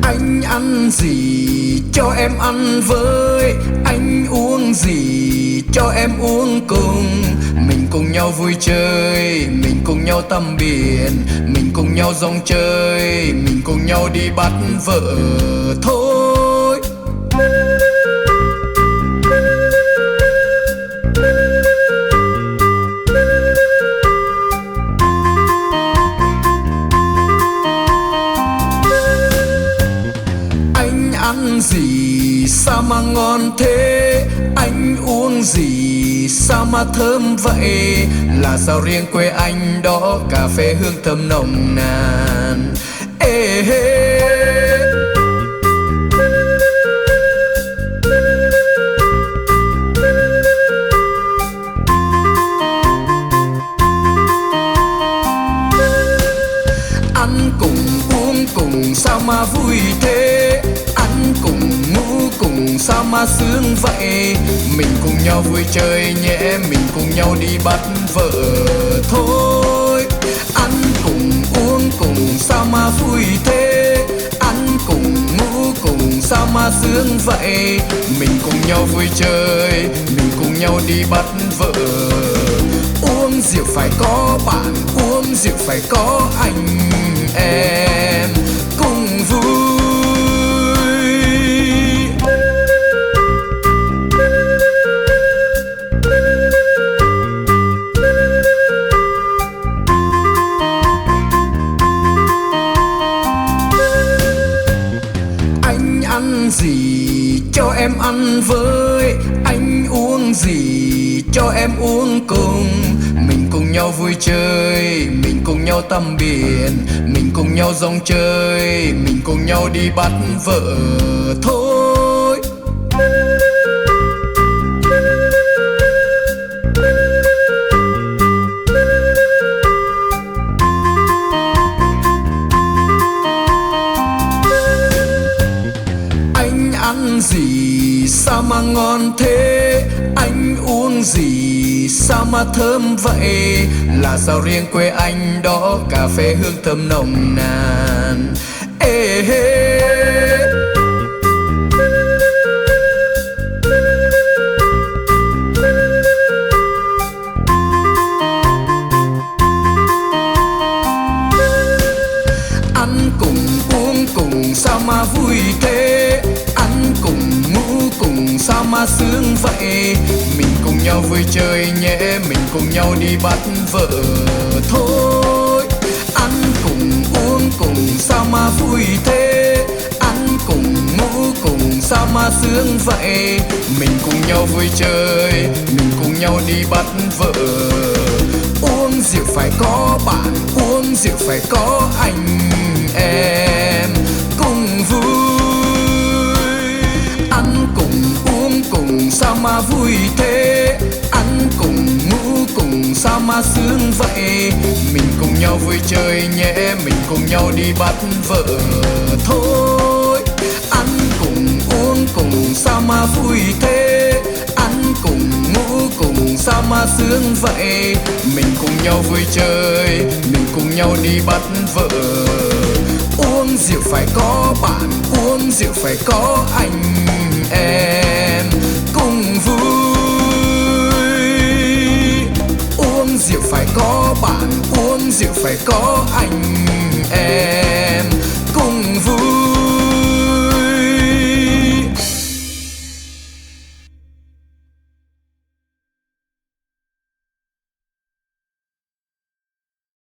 Anh ăn gì cho em ăn với, anh uống gì cho em uống cùng. Mình cùng nhau vui chơi, mình cùng nhau tắm biển, mình cùng nhau rong chơi, mình cùng nhau đi bắt vợ thôi. Anh ăn gì sao mà ngon thế, anh uống gì sao mà thơm vậy. Là sao riêng quê anh đó cà phê hương thơm nồng nàn. Ê hê. Ăn cùng uống cùng sao mà vui thế, ăn cùng ngủ cùng sao mà sướng vậy. Mình cùng nhau vui chơi nhé, mình cùng nhau đi bắt vợ thôi. Ăn cùng uống cùng sao mà vui thế, ăn cùng ngủ cùng sao mà sướng vậy. Mình cùng nhau vui chơi, mình cùng nhau đi bắt vợ. Uống rượu phải có bạn, uống rượu phải có anh em cùng vui. Anh ăn gì cho em ăn với, anh uống gì cho em uống cùng. Mình cùng nhau vui chơi, mình cùng nhau tắm biển, mình cùng nhau rong chơi, mình cùng nhau đi bắt vợ thôi. Anh ăn gì sao mà ngon thế, anh uống gì sao mà thơm vậy. Là sao riêng quê anh đó cà phê hương thơm nồng nàn. Ê hê. Ăn cùng uống cùng sao mà vui thế, ăn cùng ngủ cùng sao mà sướng vậy. Mình cùng nhau vui chơi nhé, mình cùng nhau đi bắt vợ thôi. Ăn cùng uống cùng sao mà vui thế, ăn cùng ngủ cùng sao mà sướng vậy. Mình cùng nhau vui chơi, mình cùng nhau đi bắt vợ. Uống rượu phải có bạn, uống rượu phải có anh em cùng vui. Ăn cùng uống cùng sao mà vui thế, ăn cùng ngủ cùng sao mà sướng vậy. Mình cùng nhau vui chơi nhé, mình cùng nhau đi bắt vợ thôi. Ăn cùng uống cùng sao mà vui thế, ăn cùng ngủ cùng sao mà sướng vậy. Mình cùng nhau vui chơi, mình cùng nhau đi bắt vợ. Uống rượu phải có bạn, uống rượu phải có anh em cùng vui. Uống rượu phải có bạn, uống rượu phải có anh